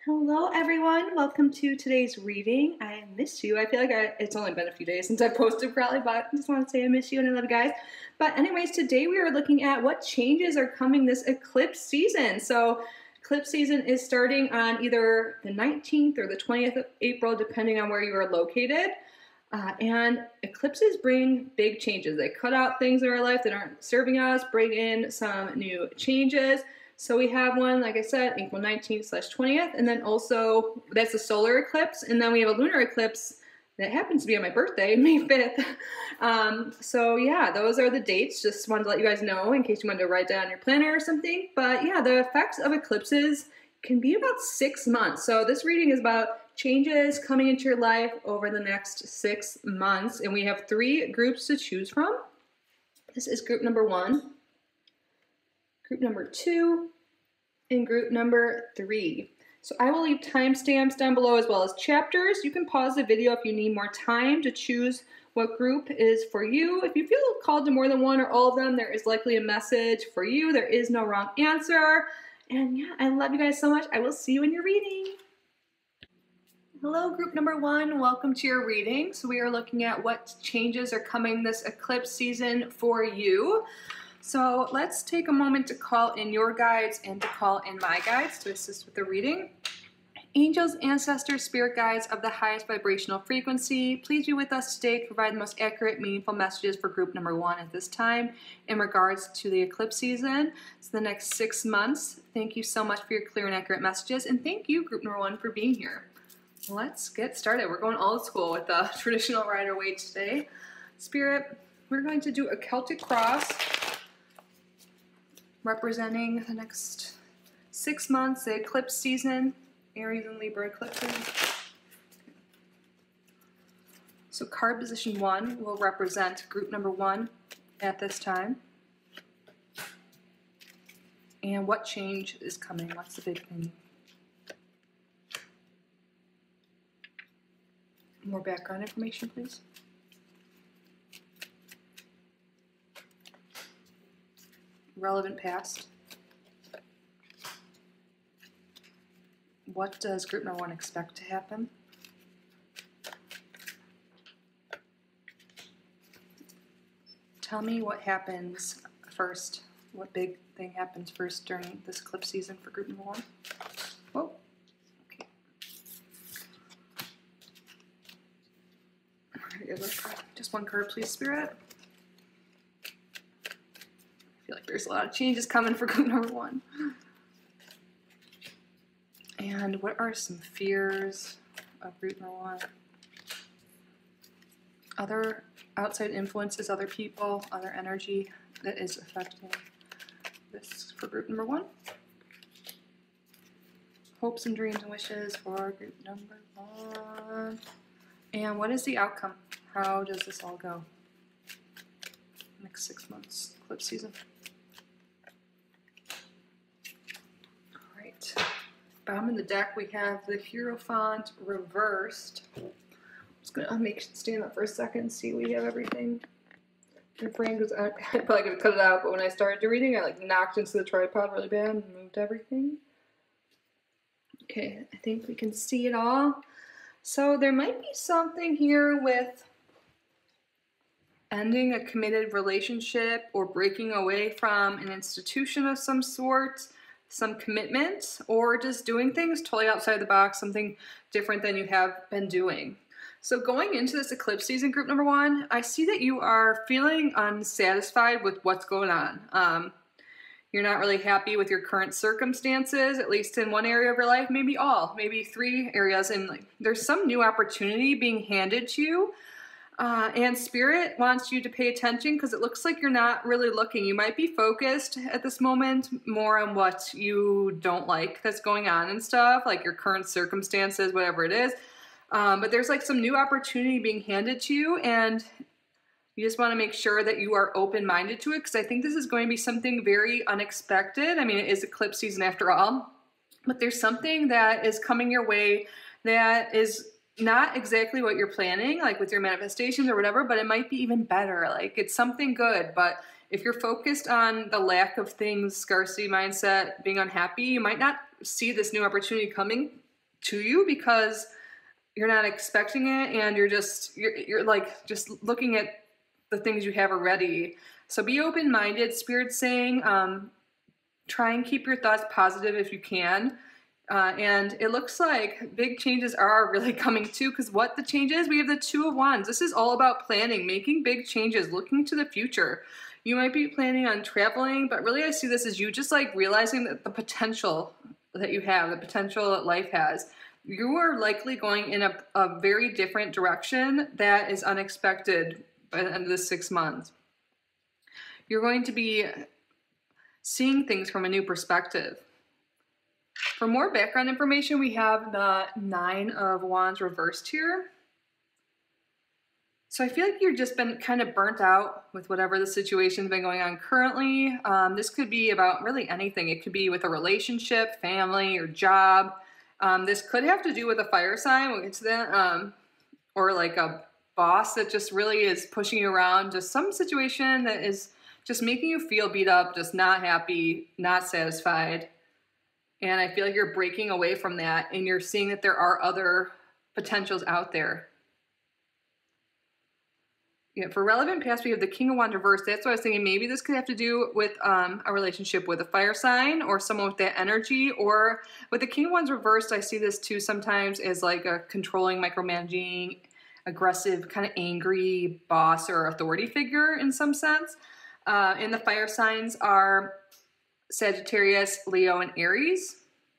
Hello everyone, welcome to today's reading. I miss you. I feel like it's only been a few days since I posted probably, but I just want to say I miss you and I love you guys. But anyways, today we are looking at what changes are coming this eclipse season. So eclipse season is starting on either the 19th or the 20th of April, depending on where you are located. And eclipses bring big changes. They cut out things in our life that aren't serving us, bring in some new changes. So we have one, like I said, April 19th/20th, and then also that's a solar eclipse, and then we have a lunar eclipse that happens to be on my birthday, May 5th. So yeah, those are the dates. Just wanted to let you guys know in case you wanted to write down your planner or something. But yeah, the effects of eclipses can be about 6 months. So this reading is about changes coming into your life over the next 6 months, and we have 3 groups to choose from. This is group number 1. Group number 2, and group number 3. So I will leave timestamps down below as well as chapters. You can pause the video if you need more time to choose what group is for you. If you feel called to more than one or all of them, there is likely a message for you. There is no wrong answer. And yeah, I love you guys so much. I will see you in your reading. Hello, group number 1. Welcome to your reading. So we are looking at what changes are coming this eclipse season for you. So let's take a moment to call in your guides and to call in my guides to assist with the reading. Angels, ancestors, spirit guides of the highest vibrational frequency, please be with us today to provide the most accurate, meaningful messages for group number 1 at this time in regards to the eclipse season. It's the next 6 months. Thank you so much for your clear and accurate messages, and thank you, group number 1, for being here. Let's get started. We're going old school with the traditional Rider-Waite today. Spirit, we're going to do a Celtic cross, representing the next 6 months, the eclipse season, Aries and Libra eclipses. So card position 1 will represent group number 1 at this time. And what change is coming? What's the big thing? More background information, please. Relevant past. What does group number 1 expect to happen? Tell me what happens first. What big thing happens first during this eclipse season for group number 1? Whoa. Okay. Just one card, please, Spirit. I feel like there's a lot of changes coming for group number 1. And what are some fears of group number 1? Other outside influences, other people, other energy that is affecting this for group number 1. Hopes and dreams and wishes for group number 1. And what is the outcome? How does this all go? Next 6 months, eclipse season. Alright. Bottom of the deck we have the Hierophant reversed. I'm just going to stand up for a second and see we have everything in frame, because I probably could have cut it out, but when I started the reading I knocked into the tripod really bad and moved everything. Okay, I think we can see it all. So there might be something here with ending a committed relationship or breaking away from an institution of some sort, some commitment, or just doing things totally outside the box, something different than you have been doing. So going into this eclipse season, group number 1, I see that you are feeling unsatisfied with what's going on. You're not really happy with your current circumstances, at least in one area of your life, maybe all, maybe 3 areas, and there's some new opportunity being handed to you. And Spirit wants you to pay attention because it looks like you're not really looking. You might be focused at this moment more on what you don't like that's going on and stuff, like your current circumstances, whatever it is. But there's like some new opportunity being handed to you, and you just want to make sure that you are open-minded to it, because I think this is going to be something very unexpected. I mean, it is eclipse season after all, but there's something that is coming your way that is not exactly what you're planning, like with your manifestations or whatever, but it might be even better. Like it's something good, but if you're focused on the lack of things, scarcity mindset, being unhappy, you might not see this new opportunity coming to you because you're not expecting it, and you're like just looking at the things you have already. So be open-minded. Spirit's saying, try and keep your thoughts positive if you can. And it looks like big changes are really coming too, because what the change is, we have the Two of Wands. This is all about planning, making big changes, looking to the future. You might be planning on traveling, but really I see this as you just like realizing that the potential that you have, the potential that life has. You are likely going in a very different direction that is unexpected by the end of the 6 months. You're going to be seeing things from a new perspective. For more background information, we have the Nine of Wands reversed here. So I feel like you've just been kind of burnt out with whatever the situation's been going on currently. This could be about really anything. It could be with a relationship, family, or job. This could have to do with a fire sign. We'll get to that. Or like a boss that just really is pushing you around. Just some situation that is just making you feel beat up, just not happy, not satisfied. And I feel like you're breaking away from that, and you're seeing that there are other potentials out there. Yeah, for relevant past, we have the King of Wands reversed. That's what I was thinking. Maybe this could have to do with a relationship with a fire sign or someone with that energy. Or with the King of Wands reversed, I see this too sometimes as like a controlling, micromanaging, aggressive, kind of angry boss or authority figure in some sense. And the fire signs are Sagittarius, Leo, and Aries.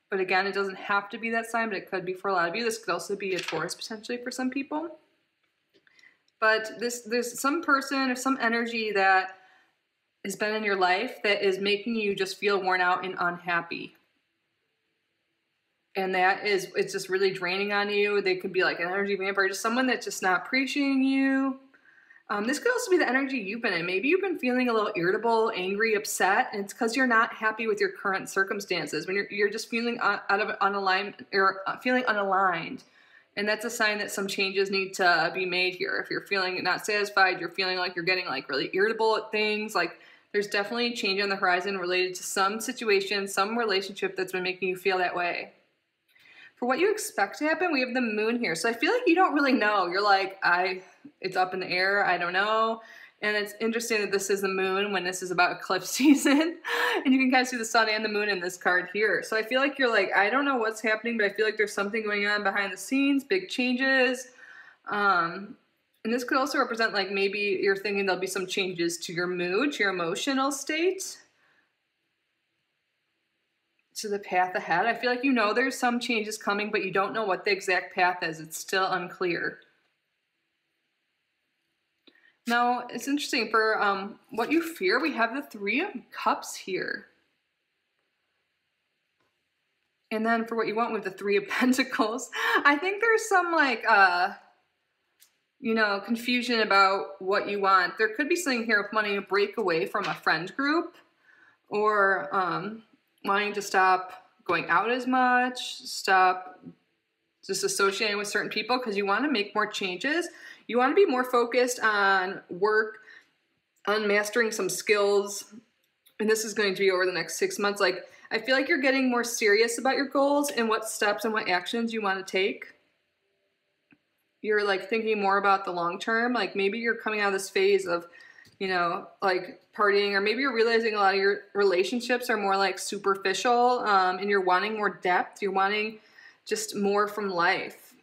But again, it doesn't have to be that sign, but it could be for a lot of you. This could also be a Taurus potentially for some people. But there's some person or some energy that has been in your life that is making you just feel worn out and unhappy. And it's just really draining on you. They could be like an energy vampire, just someone that's just not appreciating you. This could also be the energy you've been in. Maybe you've been feeling a little irritable, angry, upset, and it's because you're not happy with your current circumstances. When you're just feeling out of unaligned or feeling unaligned. And that's a sign that some changes need to be made here. If you're feeling not satisfied, you're feeling like you're getting like really irritable at things, like there's definitely a change on the horizon related to some situation, some relationship that's been making you feel that way. For what you expect to happen, we have the Moon here. So I feel like you don't really know. You're like, it's up in the air, I don't know. And it's interesting that this is the Moon when this is about eclipse season. And you can kind of see the Sun and the Moon in this card here. So I feel like you're like, I don't know what's happening, but I feel like there's something going on behind the scenes, big changes. And this could also represent like maybe you're thinking there'll be some changes to your mood, to your emotional state, to the path ahead. I feel like you know there's some changes coming, but you don't know what the exact path is. It's still unclear. Now, it's interesting for what you fear, we have the Three of Cups here. And then for what you want with the Three of Pentacles, I think there's some like, confusion about what you want. There could be something here of wanting to break away from a friend group or wanting to stop going out as much, stop just associating with certain people because you want to make more changes. You want to be more focused on work, on mastering some skills. And this is going to be over the next 6 months. Like, I feel like you're getting more serious about your goals and what steps and what actions you want to take. You're like thinking more about the long term. Like maybe you're coming out of this phase of, like partying, or maybe you're realizing a lot of your relationships are more like superficial, and you're wanting more depth. You're wanting just more from life.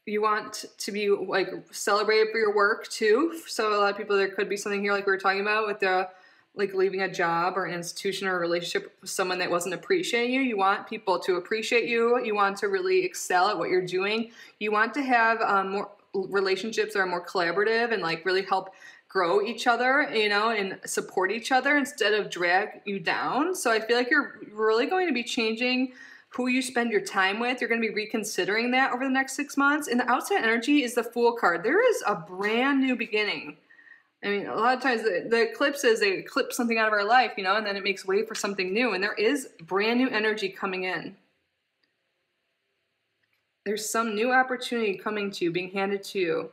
You want to be like celebrated for your work too. So a lot of people, there could be something here like we were talking about with the like leaving a job or an institution or a relationship with someone that wasn't appreciating you. You want people to appreciate you. You want to really excel at what you're doing. You want to have more relationships that are more collaborative and like really help grow each other, and support each other instead of drag you down. So I feel like you're really going to be changing who you spend your time with. You're going to be reconsidering that over the next 6 months. And the outside energy is the Fool card. There is a brand new beginning. I mean, a lot of times the eclipses, they eclipse something out of our life, and then it makes way for something new. And there is brand new energy coming in. There's some new opportunity coming to you, being handed to you.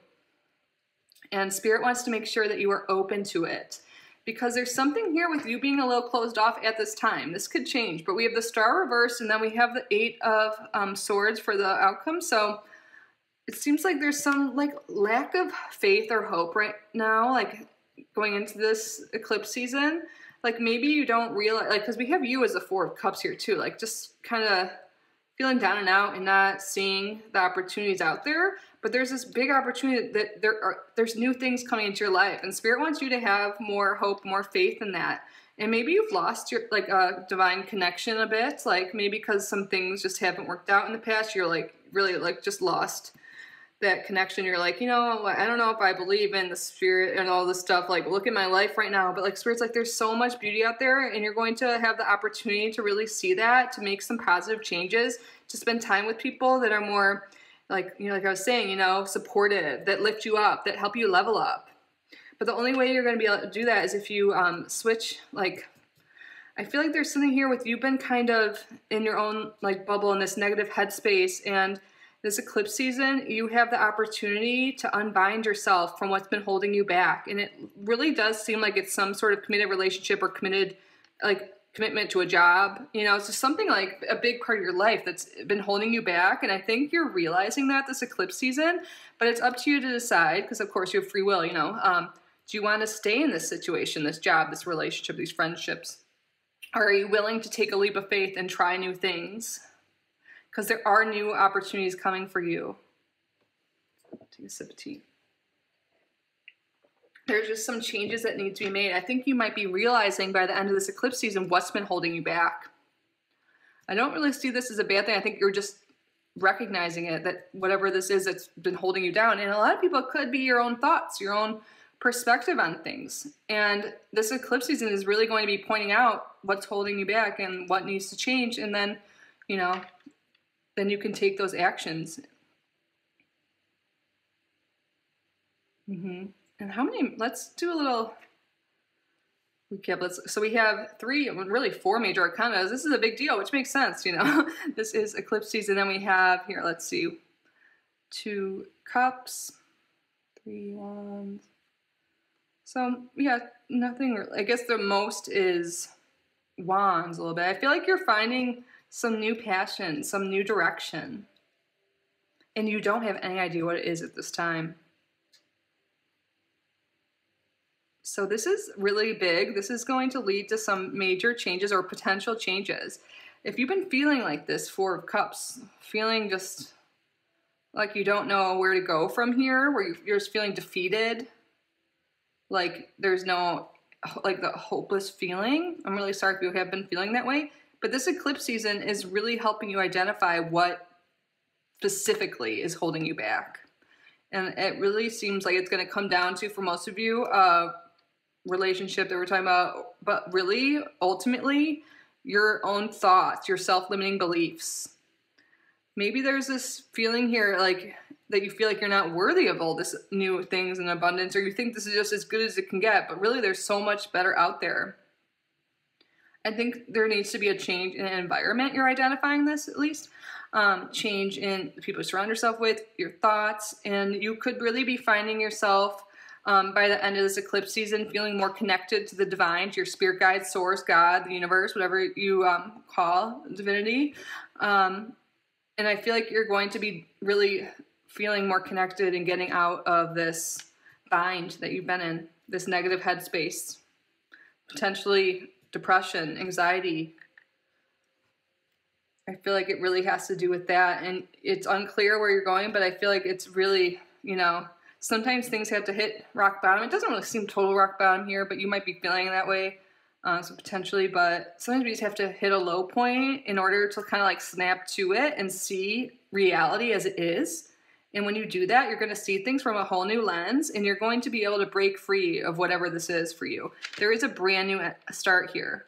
And Spirit wants to make sure that you are open to it. because there's something here with you being a little closed off at this time. This could change, but we have the Star reversed, and then we have the Eight of Swords for the outcome. So it seems like there's some like lack of faith or hope right now, like going into this eclipse season. Like maybe you don't realize, like, because we have you as the Four of Cups here too, like just kind of feeling down and out and not seeing the opportunities out there. But there's this big opportunity that there's new things coming into your life, and Spirit wants you to have more hope, more faith in that. And maybe you've lost your like divine connection a bit, like maybe because some things just haven't worked out in the past. You're like really like just lost that connection. You're like, you know, I don't know if I believe in the Spirit and all this stuff. Like, look at my life right now. But like Spirit's like, there's so much beauty out there, and you're going to have the opportunity to really see that, to make some positive changes, to spend time with people that are more like, you know, like I was saying, you know, supportive, that lift you up, that help you level up. But the only way you're going to be able to do that is if you switch, like, I feel like there's something here with you've been kind of in your own like bubble in this negative headspace, and this eclipse season, you have the opportunity to unbind yourself from what's been holding you back. And it really does seem like it's some sort of committed relationship or commitment to a job. You know, it's just something like a big part of your life that's been holding you back. And I think you're realizing that this eclipse season, but it's up to you to decide, because of course you have free will, you know. Do you want to stay in this situation, this job, this relationship, these friendships? Or are you willing to take a leap of faith and try new things? Because there are new opportunities coming for you. Take a sip of tea. There's just some changes that need to be made. I think you might be realizing by the end of this eclipse season what's been holding you back. I don't really see this as a bad thing. I think you're just recognizing it, that whatever this is that's been holding you down. And a lot of people, it could be your own thoughts, your own perspective on things. And this eclipse season is really going to be pointing out what's holding you back and what needs to change. And then, you know, then you can take those actions. And how many, let's do a little recap. So we have really four major arcana. This is a big deal, which makes sense, you know. This is eclipse season. Then we have here, let's see, 2 cups, 3 wands. So yeah, nothing, I guess the most is wands a little bit. I feel like you're finding some new passion, some new direction, and you don't have any idea what it is at this time. So this is really big. This is going to lead to some major changes or potential changes. If you've been feeling like this, 4 of Cups, feeling just like you don't know where to go from here, where you're just feeling defeated, like there's no, like the hopeless feeling. I'm really sorry if you have been feeling that way. But this eclipse season is really helping you identify what specifically is holding you back. And it really seems like it's going to come down to, for most of you, relationship that we're talking about, but really, ultimately, your own thoughts, your self-limiting beliefs. Maybe there's this feeling here, like, that you feel like you're not worthy of all this new things and abundance, or you think this is just as good as it can get, but really there's so much better out there. I think there needs to be a change in an environment. You're identifying this, at least. Change in the people you surround yourself with, your thoughts, and you could really be finding yourself by the end of this eclipse season feeling more connected to the divine, to your spirit guide, source, God, the universe, whatever you call divinity. And I feel like you're going to be really feeling more connected and getting out of this bind that you've been in, this negative headspace, potentially depression, anxiety. I feel like it really has to do with that, and it's unclear where you're going, but I feel like it's really, you know, sometimes things have to hit rock bottom. It doesn't really seem total rock bottom here, but you might be feeling that way, so potentially, but sometimes we just have to hit a low point in order to kind of like snap to it and see reality as it is. And when you do that, you're going to see things from a whole new lens, and you're going to be able to break free of whatever this is for you. There is a brand new start here.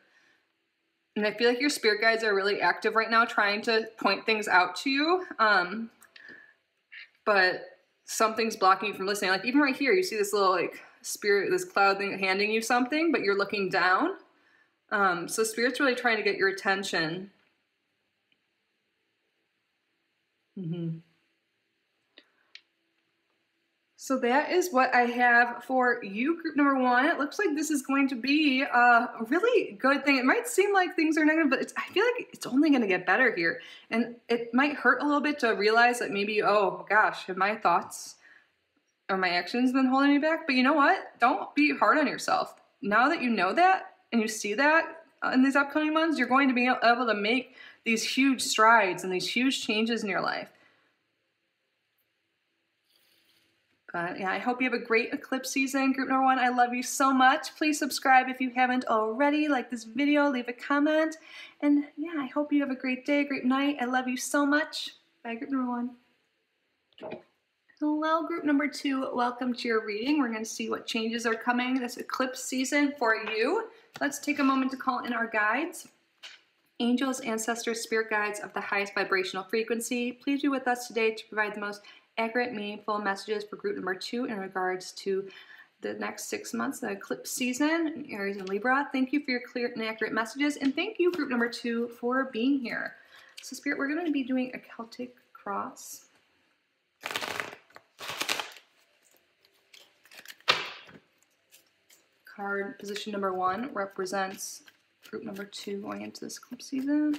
And I feel like your spirit guides are really active right now trying to point things out to you. But something's blocking you from listening. Like even right here, you see this little like spirit, this cloud thing handing you something, but you're looking down. So spirit's really trying to get your attention. So that is what I have for you, group number one. It looks like this is going to be a really good thing. It might seem like things are negative, but I feel like it's only going to get better here. And it might hurt a little bit to realize that maybe, oh gosh, have my thoughts or my actions been holding me back? But you know what? Don't be hard on yourself. Now that you know that and you see that in these upcoming months, you're going to be able to make these huge strides and these huge changes in your life. But yeah, I hope you have a great eclipse season. Group number one, I love you so much. Please subscribe if you haven't already. Like this video, leave a comment. And yeah, I hope you have a great day, great night. I love you so much. Bye, group number one. Hello, group number two. Welcome to your reading. We're going to see what changes are coming this eclipse season for you. Let's take a moment to call in our guides. Angels, ancestors, spirit guides of the highest vibrational frequency, please be with us today to provide the most accurate, meaningful messages for group number two in regards to the next 6 months, the eclipse season, Aries and Libra. Thank you for your clear and accurate messages, and thank you, group number two, for being here. So, Spirit, we're going to be doing a Celtic cross. Card position number one represents group number two going into this eclipse season.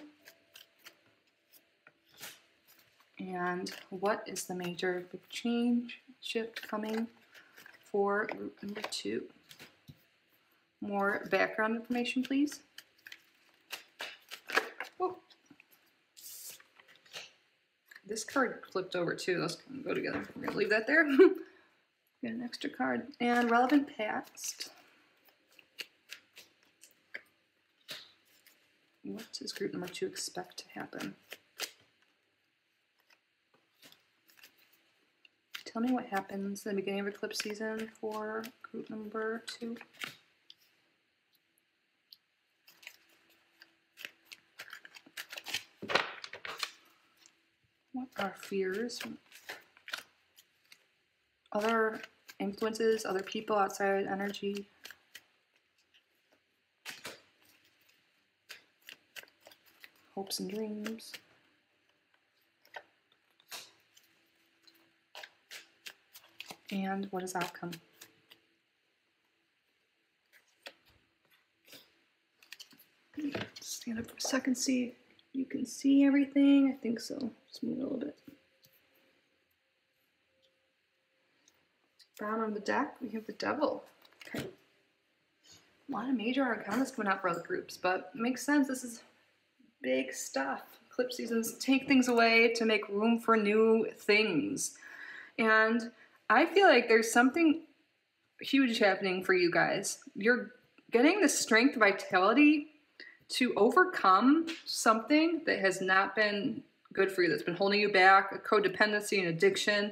And what is the major big change, shift coming for group number two? More background information, please. Whoa. This card flipped over too. Those can go together. We're going to leave that there. Get an extra card. And relevant past. What does group number two expect to happen? Tell me what happens in the beginning of eclipse season for group number two. What are fears? Other influences, other people outside energy. Hopes and dreams. And what is outcome? Stand up for a second, see if you can see everything. I think so. Just move it a little bit. Down on the deck, we have the Devil. Okay. A lot of major arcanas coming out for other groups, but it makes sense. This is big stuff. Eclipse seasons take things away to make room for new things. And I feel like there's something huge happening for you guys. You're getting the strength, vitality to overcome something that has not been good for you, that's been holding you back, a codependency and addiction,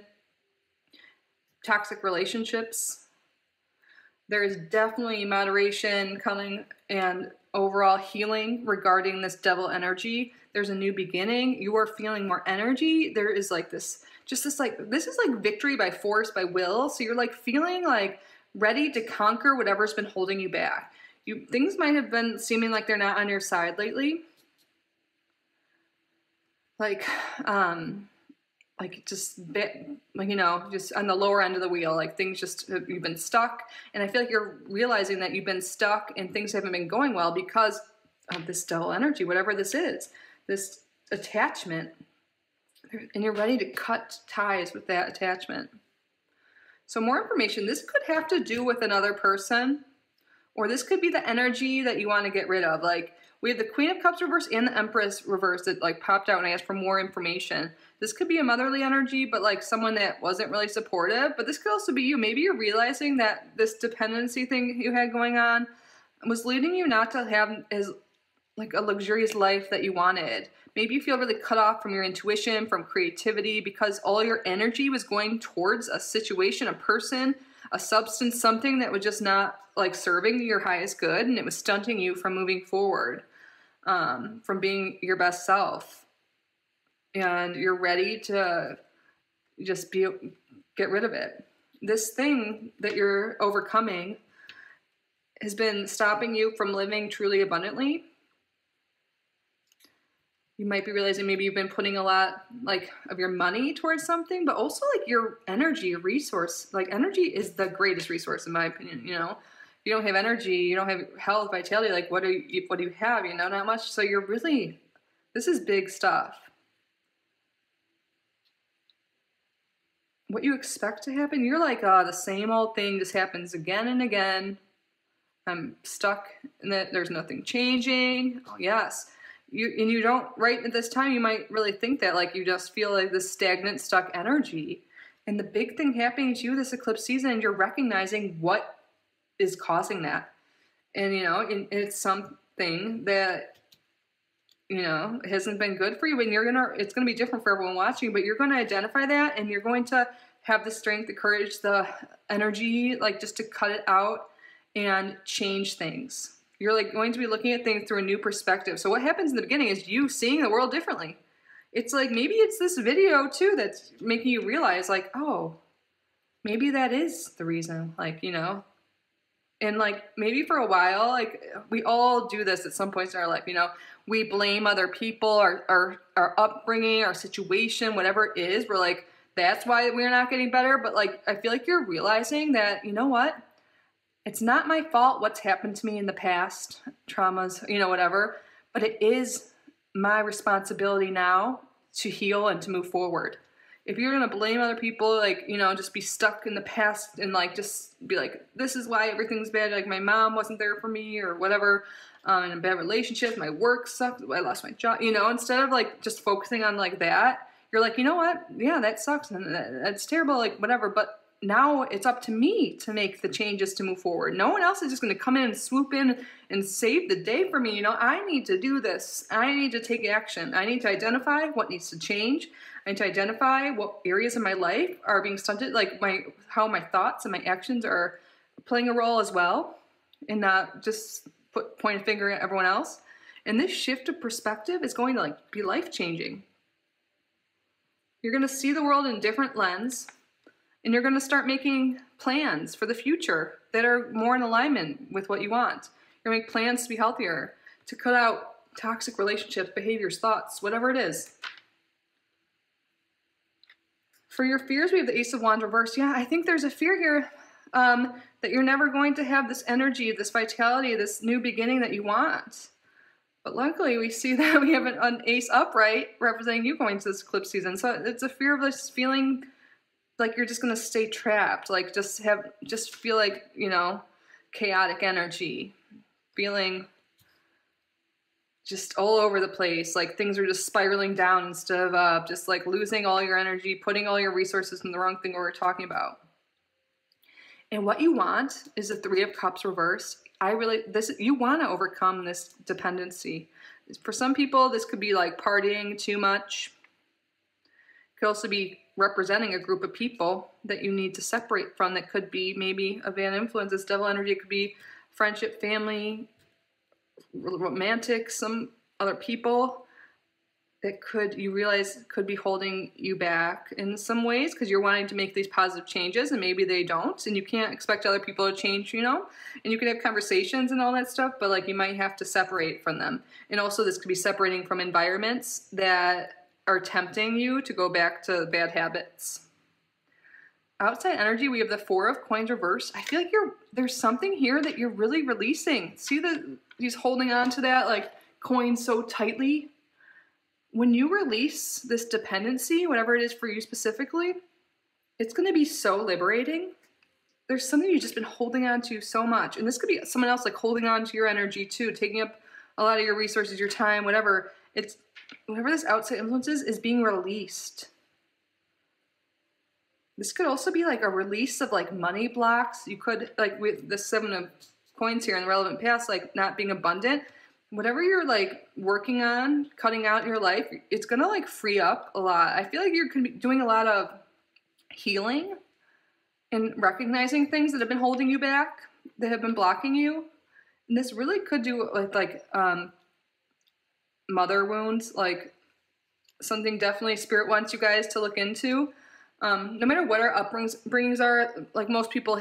toxic relationships. There is definitely moderation coming and overall healing regarding this Devil energy. There's a new beginning. You are feeling more energy. There is like this, just this like, this is like victory by force, by will. So you're like feeling like ready to conquer whatever's been holding you back. Things might have been seeming like they're not on your side lately. Like just like, you know, just on the lower end of the wheel, like things just, you've been stuck. And I feel like you're realizing that you've been stuck and things haven't been going well because of this Devil energy, whatever this is, this attachment. And you're ready to cut ties with that attachment. So more information, this could have to do with another person, or this could be the energy that you want to get rid of. Like we have the Queen of Cups reverse and the Empress reverse that like popped out when I asked for more information. This could be a motherly energy, but like someone that wasn't really supportive, but this could also be you. Maybe you're realizing that this dependency thing you had going on was leading you not to have as like a luxurious life that you wanted. Maybe you feel really cut off from your intuition, from creativity, because all your energy was going towards a situation, a person, a substance, something that was just not like serving your highest good, and it was stunting you from moving forward, from being your best self. And you're ready to just get rid of it. This thing that you're overcoming has been stopping you from living truly abundantly. You might be realizing maybe you've been putting a lot like of your money towards something, but also like your energy, your resource. Like energy is the greatest resource in my opinion, you know. If you don't have energy, you don't have health, vitality, like what do you have? You know, not much. So you're really, this is big stuff. What you expect to happen, you're like, the same old thing just happens again and again. I'm stuck and that there's nothing changing. Oh yes. You don't, right at this time, you might really think that, like, you just feel like this stagnant, stuck energy. And the big thing happening to you this eclipse season, you're recognizing what is causing that. And, you know, it's something that, you know, hasn't been good for you. And it's going to be different for everyone watching, but you're going to identify that and you're going to have the strength, the courage, the energy, like, just to cut it out and change things. You're like going to be looking at things through a new perspective. So what happens in the beginning is you seeing the world differently. It's like, maybe it's this video too that's making you realize, like, oh, maybe that is the reason, like, you know. And like, maybe for a while, like, we all do this at some points in our life, you know. We blame other people, our upbringing, our situation, whatever it is. We're like, that's why we're not getting better. But like, I feel like you're realizing that, you know what? It's not my fault what's happened to me in the past, traumas, you know, whatever, but it is my responsibility now to heal and to move forward. If you're going to blame other people, like, you know, just be stuck in the past and like, just be like, this is why everything's bad. Like my mom wasn't there for me or whatever. In a bad relationship, my work sucked. I lost my job, you know, instead of like just focusing on like that, you're like, you know what? Yeah, that sucks. And that's terrible. Like whatever. But now it's up to me to make the changes to move forward. No one else is just going to come in and swoop in and save the day for me. You know, I need to do this. I need to take action. I need to identify what needs to change. I need to identify what areas of my life are being stunted, like how my thoughts and my actions are playing a role as well, and not just point a finger at everyone else. And this shift of perspective is going to like be life-changing. You're going to see the world in a different lens. And you're going to start making plans for the future that are more in alignment with what you want. You're going to make plans to be healthier, to cut out toxic relationships, behaviors, thoughts, whatever it is. For your fears, we have the Ace of Wands reversed. Yeah, I think there's a fear here that you're never going to have this energy, this vitality, this new beginning that you want. But luckily, we see that we have an Ace upright representing you going to this eclipse season. So it's a fear of this feeling like you're just going to stay trapped, like just feel like, you know, chaotic energy, feeling just all over the place, like things are just spiraling down instead of up, just like losing all your energy, putting all your resources in the wrong thing we're talking about. And what you want is the Three of Cups reversed. You want to overcome this dependency. For some people, this could be like partying too much. It could also be representing a group of people that you need to separate from that could be maybe a bad influence. This devil energy, it could be friendship, family, romantic, some other people that you realize could be holding you back in some ways because you're wanting to make these positive changes and maybe they don't, and you can't expect other people to change, you know, and you can have conversations and all that stuff, but like you might have to separate from them. And also this could be separating from environments that are tempting you to go back to bad habits. Outside energy, we have the Four of Coins reversed. I feel like there's something here that you're really releasing. See he's holding on to that like coin so tightly. When you release this dependency, whatever it is for you specifically, it's going to be so liberating. There's something you've just been holding on to so much. And this could be someone else like holding on to your energy too, taking up a lot of your resources, your time, whatever. Whatever this outside influence is being released. This could also be like a release of like money blocks. You could, like with the Seven of Coins here in the relevant past, like not being abundant. Whatever you're like working on, cutting out in your life, it's gonna like free up a lot. I feel like you're doing a lot of healing and recognizing things that have been holding you back, that have been blocking you. And this really could do with like mother wounds, like something definitely spirit wants you guys to look into. No matter what our upbringings are, like most people,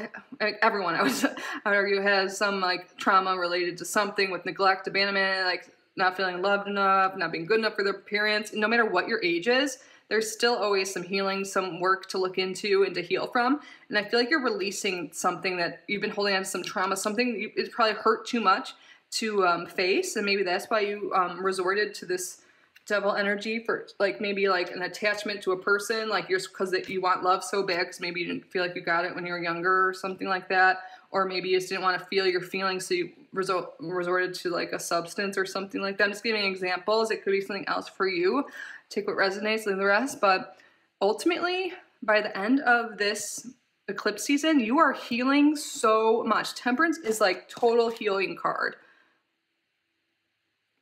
everyone I would argue has some like trauma related to something with neglect, abandonment, like not feeling loved enough, not being good enough for their parents. No matter what your age is, there's still always some healing, some work to look into and to heal from. And I feel like you're releasing something that you've been holding on to, some trauma, something it's probably hurt too much to face. And maybe that's why you resorted to this devil energy for like maybe like an attachment to a person, like you're because that you want love so bad because maybe you didn't feel like you got it when you were younger or something like that, or maybe you just didn't want to feel your feelings, so you resorted to like a substance or something like that. I'm just giving examples. It could be something else for you. Take what resonates, leave the rest. But ultimately, by the end of this eclipse season, you are healing so much. Temperance is like total healing card,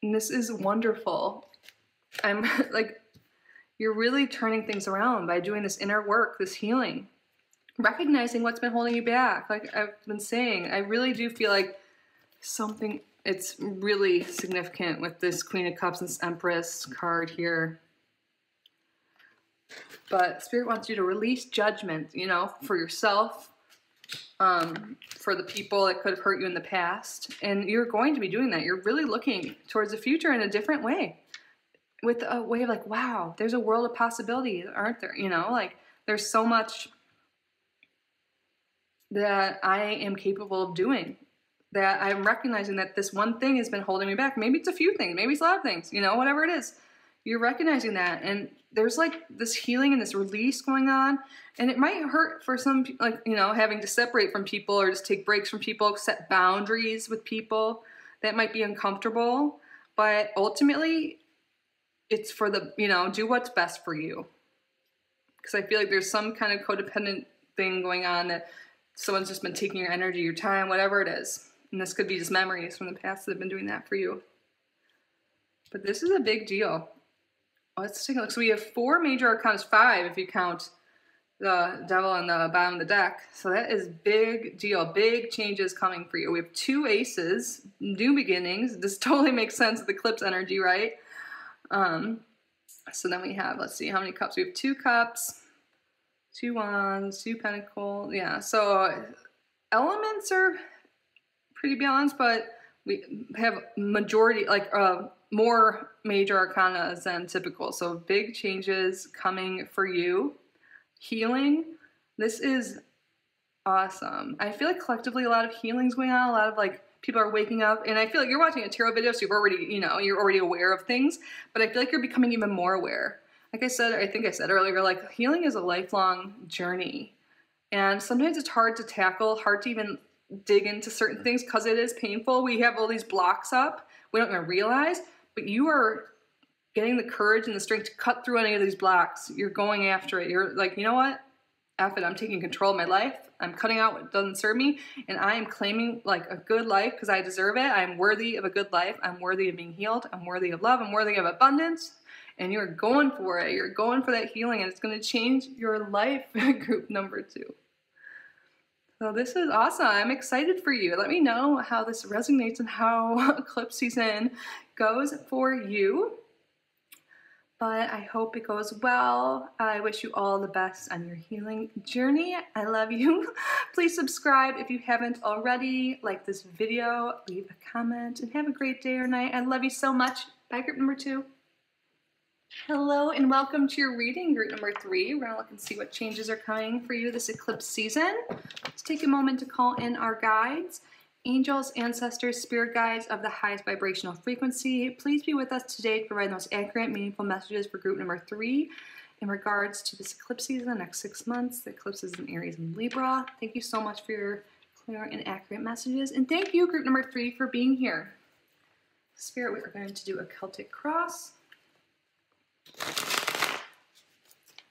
and this is wonderful. I'm like, you're really turning things around by doing this inner work, this healing, recognizing what's been holding you back. Like I've been saying, I really do feel like something, it's really significant with this Queen of Cups and this Empress card here. But Spirit wants you to release judgment, you know, for yourself, for the people that could have hurt you in the past. And you're going to be doing that. You're really looking towards the future in a different way. With a way of like, wow, there's a world of possibilities, aren't there? You know, like there's so much that I am capable of doing, that I'm recognizing that this one thing has been holding me back. Maybe it's a few things, maybe it's a lot of things, you know, whatever it is. You're recognizing that, and there's like this healing and this release going on, and it might hurt for some, like, you know, having to separate from people or just take breaks from people, set boundaries with people. That might be uncomfortable, but ultimately, it's for the, you know, do what's best for you. Because I feel like there's some kind of codependent thing going on that someone's just been taking your energy, your time, whatever it is. And this could be just memories from the past that have been doing that for you. But this is a big deal. Let's take a look. So we have 4 major arcana, 5 if you count the devil on the bottom of the deck. So that is big deal. Big changes coming for you. We have 2 aces, new beginnings. This totally makes sense with Eclipse energy, right? So then we have, let's see how many cups. We have 2 cups, 2 wands, 2 pentacles. Yeah, so elements are pretty balanced, but we have majority, like more major arcana than typical. So big changes coming for you. Healing. This is awesome. I feel like collectively a lot of healing's going on. A lot of like people are waking up, and I feel like you're watching a tarot video, so you've already, you know, you're already aware of things, but I feel like you're becoming even more aware. Like I said, I think I said earlier, like healing is a lifelong journey, and sometimes it's hard to tackle, hard to even dig into certain things because it is painful. We have all these blocks up, we don't even realize, but you are getting the courage and the strength to cut through any of these blocks. You're going after it. You're like, you know what? F it, I'm taking control of my life. I'm cutting out what doesn't serve me, and I am claiming like a good life because I deserve it. I'm worthy of a good life. I'm worthy of being healed. I'm worthy of love. I'm worthy of abundance. And you're going for it. You're going for that healing, and it's going to change your life. Group number 2. So this is awesome. I'm excited for you. Let me know how this resonates and how eclipse season goes for you. But I hope it goes well. I wish you all the best on your healing journey. I love you. Please subscribe if you haven't already. Like this video, leave a comment, and have a great day or night. I love you so much. Bye, group number 2. Hello and welcome to your reading, group number 3. We're gonna look and see what changes are coming for you this eclipse season. Let's take a moment to call in our guides. Angels, ancestors, spirit guides of the highest vibrational frequency, please be with us today to provide the most accurate, meaningful messages for group number 3 in regards to this eclipse season, the next 6 months. The eclipses in Aries and Libra. Thank you so much for your clear and accurate messages. And thank you, group number 3, for being here. Spirit, we are going to do a Celtic cross.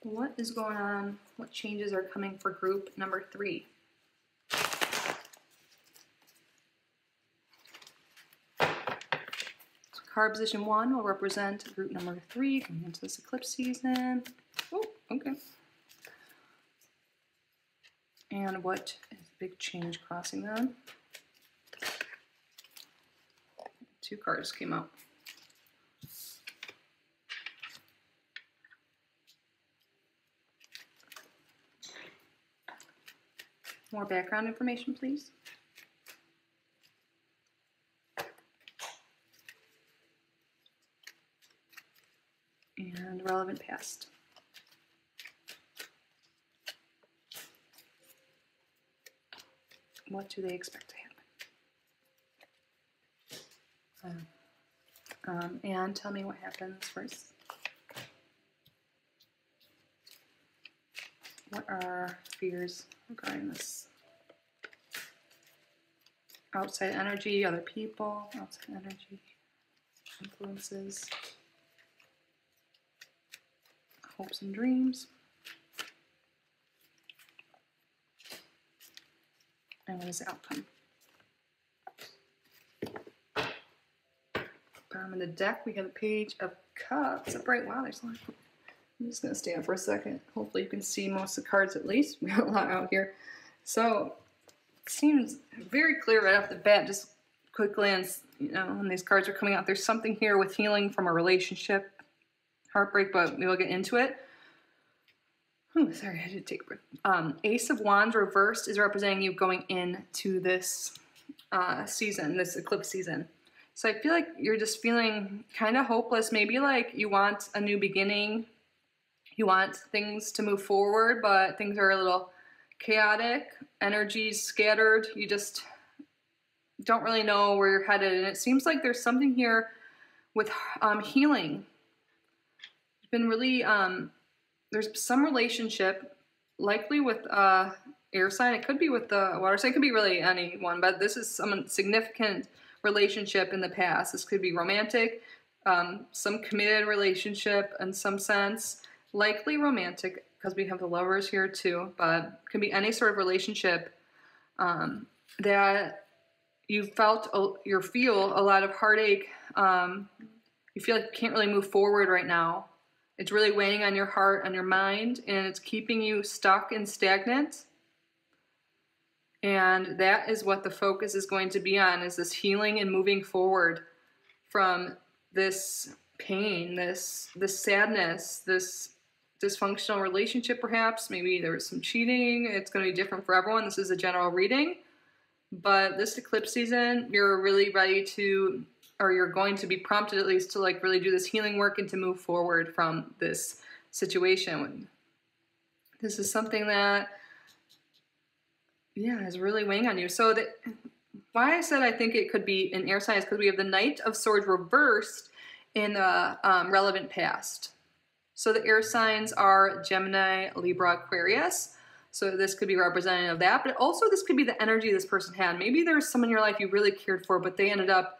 What is going on? What changes are coming for group number 3? Card position 1 will represent group number 3 going into this eclipse season. Oh, okay. And what is the big change crossing them? 2 cards came out. More background information, please. past. What do they expect to happen? And tell me what happens first. What are fears regarding this? Outside energy, other people, outside energy, influences, hopes and dreams. And what is the outcome? Bottom of the deck, we have a Page of Cups. Upright. Wow, there's a lot. I'm just going to stand for a second. Hopefully you can see most of the cards at least. We have a lot out here. So, it seems very clear right off the bat, just quick glance, you know, when these cards are coming out. There's something here with healing from a relationship, heartbreak, but we will get into it. Oh, sorry, I did take a breath. Ace of Wands reversed is representing you going into this season, this eclipse season. So I feel like you're just feeling kind of hopeless. Maybe like you want a new beginning. You want things to move forward, but things are a little chaotic. Energy's scattered. You just don't really know where you're headed. And it seems like there's something here with healing. It's been really, there's some relationship, likely with air sign. It could be with the water sign. It could be really anyone, but this is some significant relationship in the past. This could be romantic, some committed relationship in some sense, likely romantic because we have the Lovers here too, but it can be any sort of relationship that you felt, you feel a lot of heartache. You feel like you can't really move forward right now. It's really weighing on your heart, on your mind, and it's keeping you stuck and stagnant. And that is what the focus is going to be on, is this healing and moving forward from this pain, this sadness, this dysfunctional relationship perhaps. Maybe there was some cheating. It's going to be different for everyone. This is a general reading. But this eclipse season, you're really ready to, or you're going to be prompted at least to like really do this healing work and to move forward from this situation. This is something that, yeah, is really weighing on you. So why I said I think it could be an air sign is because we have the Knight of Swords reversed in the relevant past. So the air signs are Gemini, Libra, Aquarius. So this could be representative of that, but also this could be the energy this person had. Maybe there's someone in your life you really cared for, but they ended up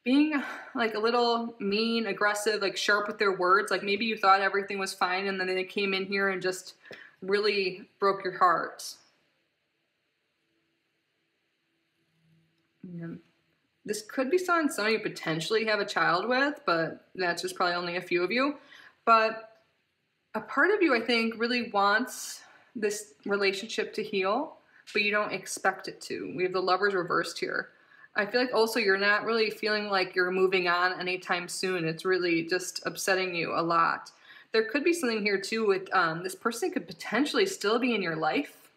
being like a little mean, aggressive, like sharp with their words. Like maybe you thought everything was fine and then they came in here and just really broke your heart. Yeah. This could be someone some of you potentially have a child with, but that's just probably only a few of you. But a part of you, I think, really wants this relationship to heal, but you don't expect it to. We have the Lovers reversed here. I feel like also you're not really feeling like you're moving on anytime soon. It's really just upsetting you a lot. There could be something here too with this person could potentially still be in your life.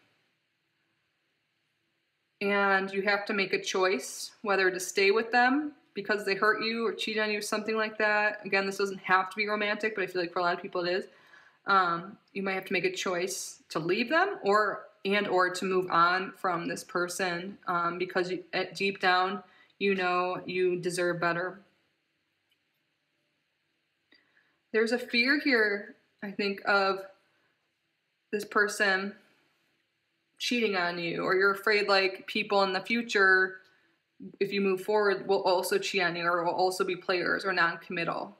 And you have to make a choice whether to stay with them because they hurt you or cheat on you, something like that. Again, this doesn't have to be romantic, but I feel like for a lot of people it is. You might have to make a choice to leave them or to move on from this person because deep down you know you deserve better. There's a fear here, I think, of this person cheating on you, or you're afraid like people in the future, if you move forward, will also cheat on you or will also be players or non-committal.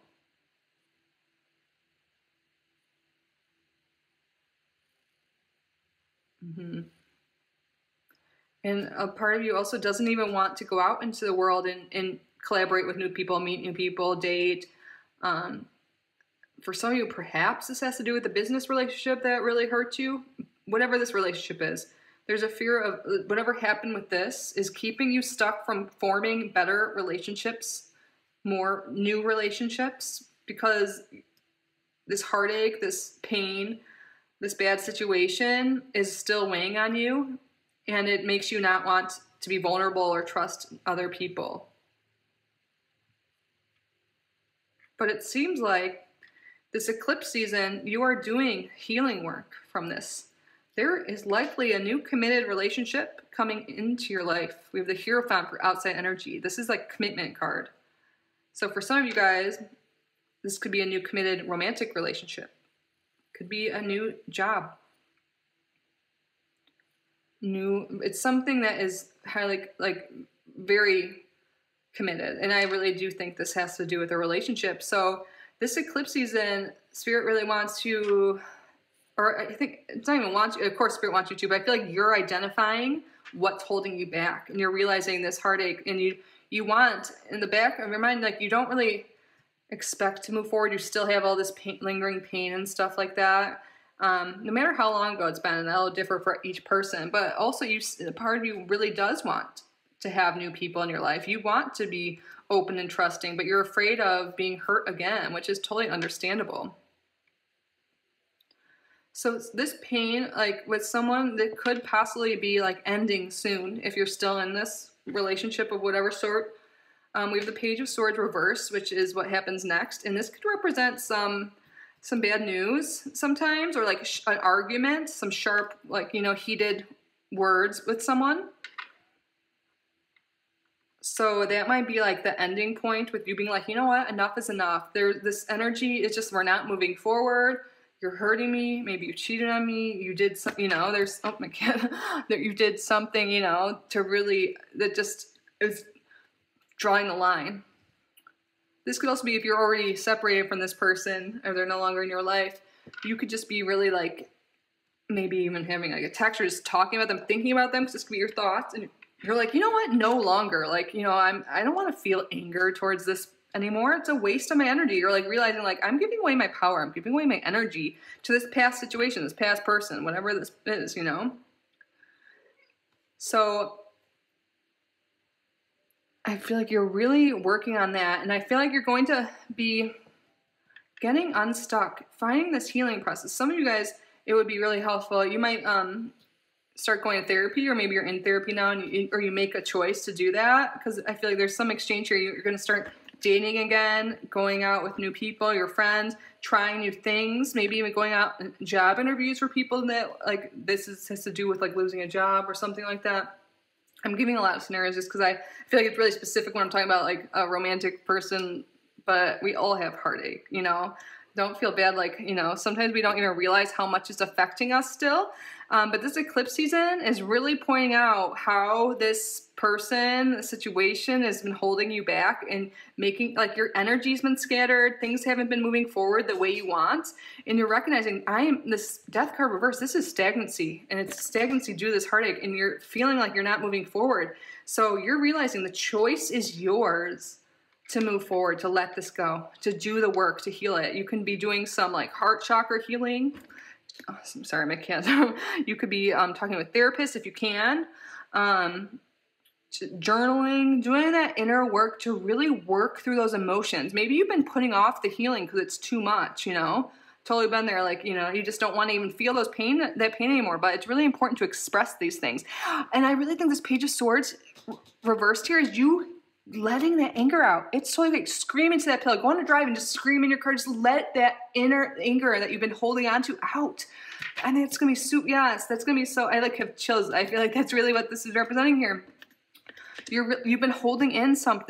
And a part of you also doesn't even want to go out into the world and collaborate with new people, meet new people, date. For some of you, perhaps this has to do with the business relationship that really hurt you. Whatever this relationship is, there's a fear of whatever happened with this is keeping you stuck from forming better relationships, more new relationships, because this heartache, this pain, this bad situation is still weighing on you, and it makes you not want to be vulnerable or trust other people. But it seems like This eclipse season, you are doing healing work from this. There is likely a new committed relationship coming into your life. We have the Hierophant for outside energy. This is like commitment card. So for some of you guys, this could be a new committed romantic relationship. Could be a new job. It's something that is highly, like very committed. And I really do think this has to do with a relationship. So this eclipse season, Spirit really wants you, or I think it's not even want you, of course Spirit wants you to, but I feel like you're identifying what's holding you back, and you're realizing this heartache, and you want, in the back of your mind, like you don't really expect to move forward. You still have all this pain, lingering pain and stuff like that. No matter how long ago it's been, and that'll differ for each person, but also part of you really does want to have new people in your life. You want to be open and trusting, but you're afraid of being hurt again, which is totally understandable. So this pain, like with someone that could possibly be like ending soon if you're still in this relationship of whatever sort. We have the Page of Swords reversed, which is what happens next, and this could represent some bad news sometimes, or like an argument, some sharp, like, you know, heated words with someone. So that might be like the ending point with you being like, you know what, enough is enough. This energy is just, we're not moving forward. You're hurting me. Maybe you cheated on me. You did something, you know, there's, oh my God, that you did something, you know, to really, that just is drawing the line. This could also be if you're already separated from this person or they're no longer in your life, you could just be really like, maybe even having like a text or just talking about them, thinking about them, because this could be your thoughts, and you're like, you know what, no longer, like, you know, I don't want to feel anger towards this anymore. It's a waste of my energy. You're like realizing like, I'm giving away my power, I'm giving away my energy to this past situation, this past person, whatever this is, you know. So I feel like you're really working on that, and I feel like you're going to be getting unstuck, finding this healing process. Some of you guys, it would be really helpful. You might start going to therapy, or maybe you're in therapy now, and you make a choice to do that, because I feel like there's some exchange here. You're going to start dating again, going out with new people, your friends, trying new things, maybe even going out job interviews for people that like has to do with like losing a job or something like that. I'm giving a lot of scenarios just because I feel like it's really specific when I'm talking about like a romantic person, but we all have heartache, you know. Don't feel bad, like, you know, sometimes we don't even realize how much it's affecting us still. But this eclipse season is really pointing out how this person, the situation has been holding you back and making, like, your energy's been scattered, things haven't been moving forward the way you want, and you're recognizing, this Death card reverse, this is stagnancy, and it's stagnancy due to this heartache, and you're feeling like you're not moving forward. So you're realizing the choice is yours to move forward, to let this go, to do the work, to heal it. You can be doing some like heart chakra healing. Oh, I'm sorry, my cat. You could be talking to a therapist if you can. Journaling, doing that inner work to really work through those emotions. Maybe you've been putting off the healing because it's too much, you know? Totally been there, like, you know, you just don't want to even feel that pain anymore, but it's really important to express these things. And I really think this Page of Swords reversed here is you letting that anger out. It's so like scream into that pillow. Go on a drive and just scream in your car. Just let that inner anger that you've been holding on to out. And it's going to be yes, that's going to be so, I like have chills. I feel like that's really what this is representing here. You've been holding in some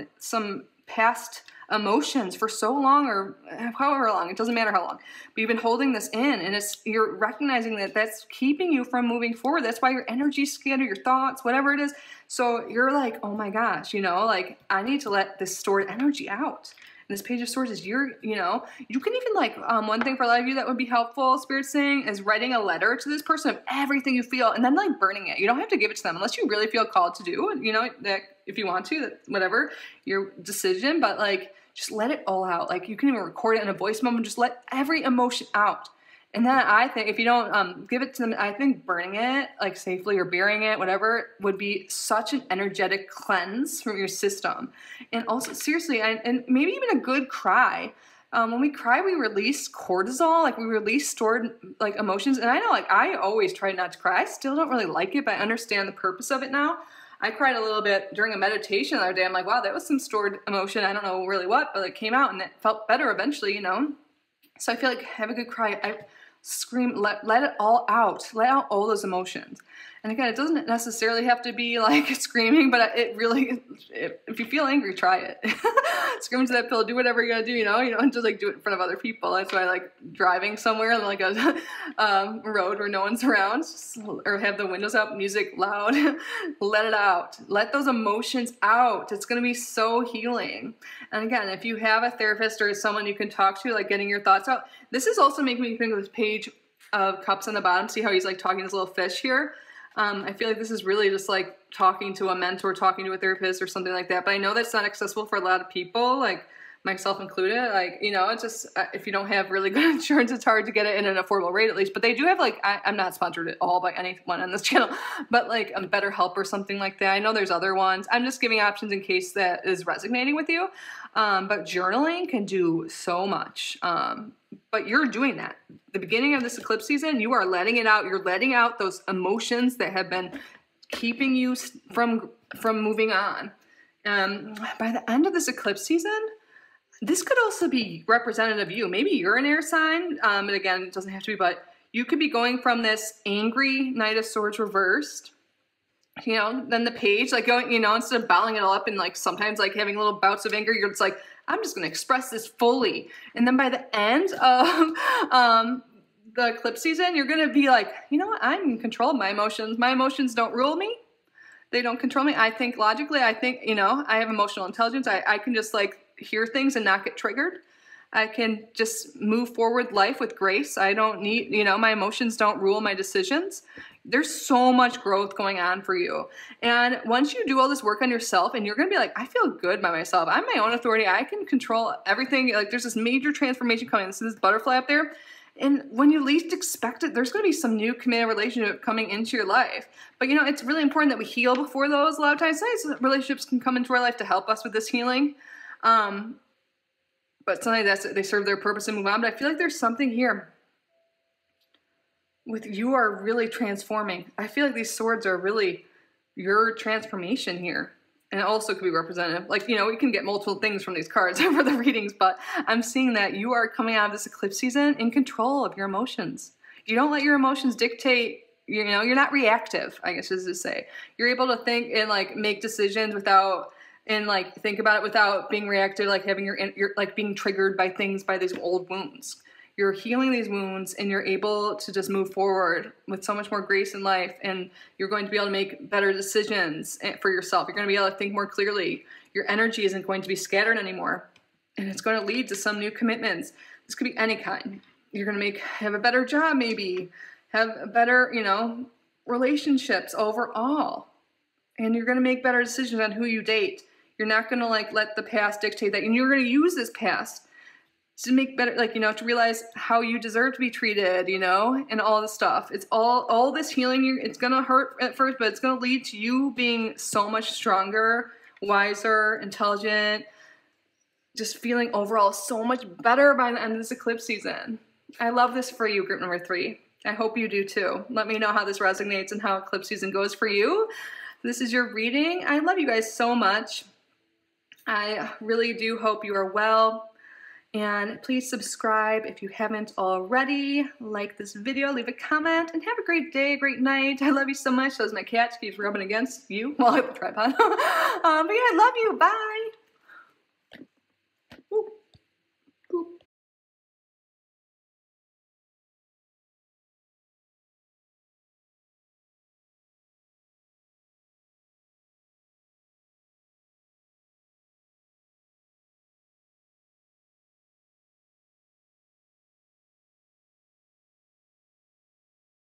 past emotions for so long, or however long, it doesn't matter how long, but you've been holding this in, and you're recognizing that that's keeping you from moving forward. That's why your energy's scattered, your thoughts, whatever it is. So you're like, oh my gosh, you know, like, I need to let this stored energy out. And this Page of Swords is you know, you can even like, one thing for a lot of you that would be helpful, Spirit's saying, is writing a letter to this person of everything you feel, and then like burning it. You don't have to give it to them unless you really feel called to do, you know, that if you want to, whatever, your decision, but like, just let it all out. Like, you can even record it in a voice memo and just let every emotion out. And then I think if you don't give it to them, I think burning it, like safely, or burying it, whatever, would be such an energetic cleanse from your system. And also, seriously, and maybe even a good cry. When we cry, we release cortisol, like we release stored like emotions. And I know, like, I always try not to cry. I still don't really like it, but I understand the purpose of it now. I cried a little bit during a meditation the other day. I'm like, wow, that was some stored emotion. I don't know really what, but it came out and it felt better eventually, you know? So I feel like have a good cry. I scream, let it all out. Let out all those emotions. And again, it doesn't necessarily have to be like screaming, but it really, if you feel angry, try it. Scream into that pillow, do whatever you gotta do, you know? You don't just like do it in front of other people. That's why I like driving somewhere on like a road where no one's around, or have the windows up, music loud, let it out. Let those emotions out. It's gonna be so healing. And again, if you have a therapist or someone you can talk to, like getting your thoughts out, this is also making me think of this page of cups on the bottom. See how he's like talking to this little fish here? I feel like this is really just like talking to a mentor, talking to a therapist or something like that. But I know that's not accessible for a lot of people, like myself included. Like, you know, it's just, if you don't have really good insurance, it's hard to get it in an affordable rate at least. But they do have like, I'm not sponsored at all by anyone on this channel, but like BetterHelp or something like that. I know there's other ones. I'm just giving options in case that is resonating with you. But journaling can do so much. But you're doing that. The beginning of this eclipse season, you are letting it out. You're letting out those emotions that have been keeping you from moving on. By the end of this eclipse season, this could also be representative of you. Maybe you're an air sign, and again, it doesn't have to be, but you could be going from this angry Knight of Swords reversed, you know, then the page, like going, you know, instead of bottling it all up and like sometimes like having little bouts of anger, you're just like, I'm just going to express this fully. And then by the end of the eclipse season, you're going to be like, you know what? I'm in control of my emotions. My emotions don't rule me. They don't control me. I think logically. I think, you know, I have emotional intelligence. I can just like hear things and not get triggered. I can just move forward life with grace. I don't need, you know, my emotions don't rule my decisions. There's so much growth going on for you. And once you do all this work on yourself and you're going to be like, I feel good by myself. I'm my own authority. I can control everything. Like there's this major transformation coming. This is this butterfly up there. And when you least expect it, there's going to be some new committed relationship coming into your life. But you know, it's really important that we heal before those. A lot of times, relationships can come into our life to help us with this healing. But sometimes they serve their purpose and move on. But I feel like there's something here with you are really transforming. I feel like these swords are really your transformation here. And it also could be representative. Like, you know, we can get multiple things from these cards for the readings, but I'm seeing that you are coming out of this eclipse season in control of your emotions. You don't let your emotions dictate, you know, you're not reactive, I guess is to say. You're able to think and like make decisions without, and like think about it without being reactive, like having your like being triggered by things, by these old wounds. You're healing these wounds and you're able to just move forward with so much more grace in life, and you're going to be able to make better decisions for yourself. You're going to be able to think more clearly. Your energy isn't going to be scattered anymore, and it's going to lead to some new commitments. This could be any kind. You're going to have a better job, maybe have a better, you know, relationships overall, and you're going to make better decisions on who you date. You're not going to like let the past dictate that, and you're going to use this past to make better, like, you know, to realize how you deserve to be treated, you know, and all this stuff. It's all this healing. It's going to hurt at first, but it's going to lead to you being so much stronger, wiser, intelligent, just feeling overall so much better by the end of this eclipse season. I love this for you, group number 3. I hope you do too. Let me know how this resonates and how eclipse season goes for you. This is your reading. I love you guys so much. I really do hope you are well. And please subscribe if you haven't already. Like this video, leave a comment, and have a great day, great night. I love you so much. That was my cat. She keeps rubbing against you while I have the tripod. But yeah, I love you. Bye.